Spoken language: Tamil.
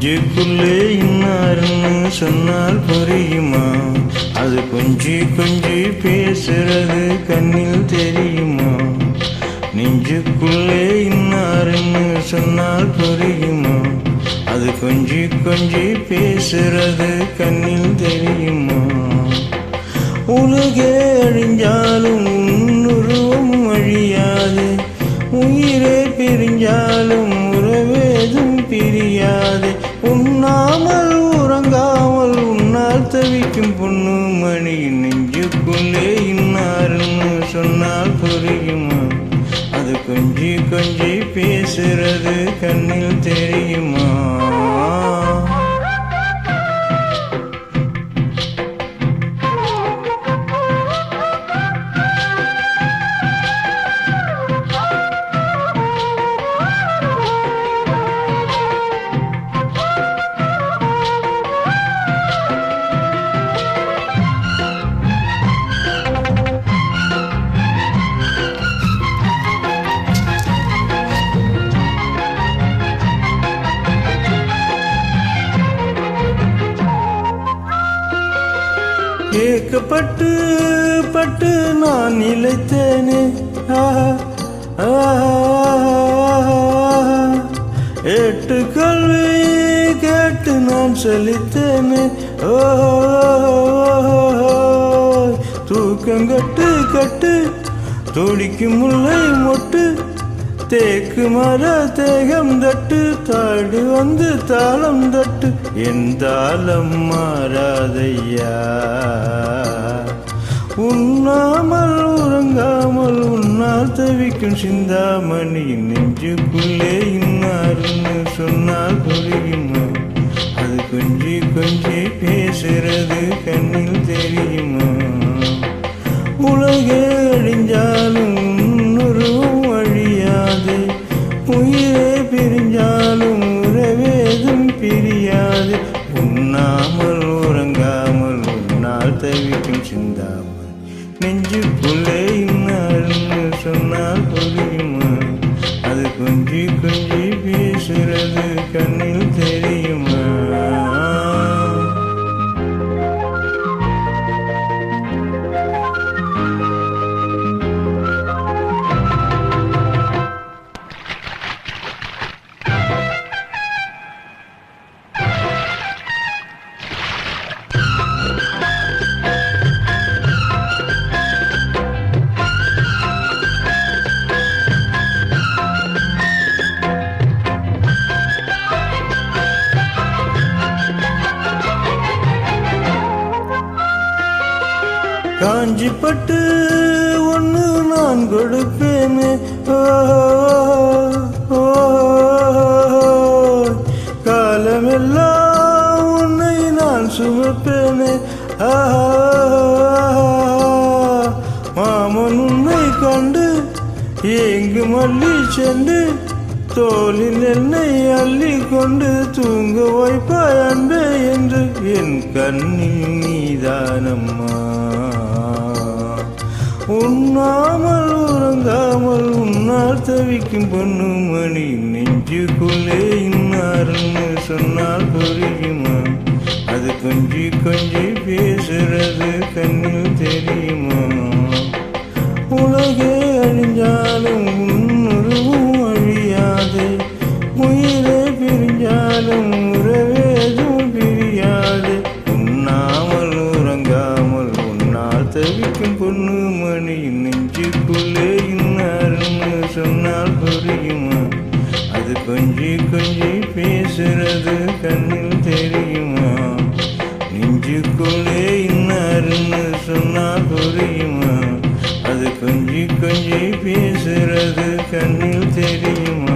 நெஞ்சுக்குள்ளே இன்னாருன்னு சொன்னால் புரியுமா? அது கொஞ்சி கொஞ்சி பேசுறது கண்ணில் தெரியுமா? நெஞ்சுக்குள்ளே இன்னாருன்னு சொன்னால் புரியுமா? அது கொஞ்சி கொஞ்சி பேசுறது கண்ணில் தெரியுமா? உலகே அழிஞ்சாலும் உன்னுருவம் அழியாது, உயிரே பிரிஞ்சாலும் உறவேதும் பிரியாது. உண்ணாமல் உறங்காமல் உன்னால் தவிக்கும் பொண்ணு மணி. நெஞ்சுக்குள்ளே இன்னாருன்னு சொன்னால் புரியுமா? அது கொஞ்சி கொஞ்சி பேசுறது கண்ணில் தெரியுமா? ஏக்கப்பட்டு பட்டு நான் நிலைத்தேனே, எட்டு கல்வி கேட்டு நான் செலுத்தேனே. தூக்கங்கட்டு கட்டு துடிக்கும் முல்லை மொட்டு, தேக்கு மர தேகம் தட்டு தாடி வந்து தாளம் தட்டு. என் தாளம் மாறாதையா, உண்ணாமல் உறங்காமல் உன்னால் தவிக்கும் சிந்தாமணி. நெஞ்சுக்குள்ளே இன்னாருன்னு சொன்னால் புரியுமா? அது கொஞ்சி கொஞ்சி பேசுறது கண்ணில் தெரியுமா? உலகே அழிஞ்சாலும் உன்னுருவம் அழியாது, உயிரே பிரிஞ்சாலும் உறவேதும் பிரியாது. உண்ணாமல் உறங்காமல் உன்னால் தவிக்கும் சிந்தாமணி. நெஞ்சுக்குள்ளே இன்னாருன்னு சொன்னால் புரியுமா? அது கொஞ்சி கொஞ்சி பேசுறது கண்ணில் தெரியுமா? காஞ்சிப்பட்டு ஒன்று நான் கொடுப்பேனே, காலமெல்லாம் உன்னை நான் சுமப்பேனே. மாமன் உன்னை கண்டு ஏங்கு மல்லி சென்று தோளில் என்னை அள்ளி கொண்டு தூங்க வைப்பாய் அன்பே என்று. என் கண்ணில் நீதானம்மா, உண்ணாமல் உறங்காமல் உன்னால் தவிக்கும் பொண்ணு மணி. நெஞ்சுக்குள்ளே இன்னாருன்னு சொன்னால் புரியுமா? அது கொஞ்சி கொஞ்சி பேசுறது கண்ணில் தெரியுமா? உலகே அழிஞ்சாலும் உன்னுருவம் அழியாது, உயிரே பிரிஞ்சாலும் உறவேதும் பிரியாது. உண்ணாமல் உறங்காமல் உன்னால் தவிக்கும் பொண்ணு மணி. நெஞ்சுக்குள்ளே இன்னாருன்னு சொன்னால் புரியுமா? அது கொஞ்சி கொஞ்சி பேசுறது கண்ணில் தெரியுமா? நெஞ்சுக்குள்ளே இன்னாருன்னு சொன்னால் புரியுமா? அது கொஞ்சி கொஞ்சி பேசுறது கண்ணில் தெரியுமா?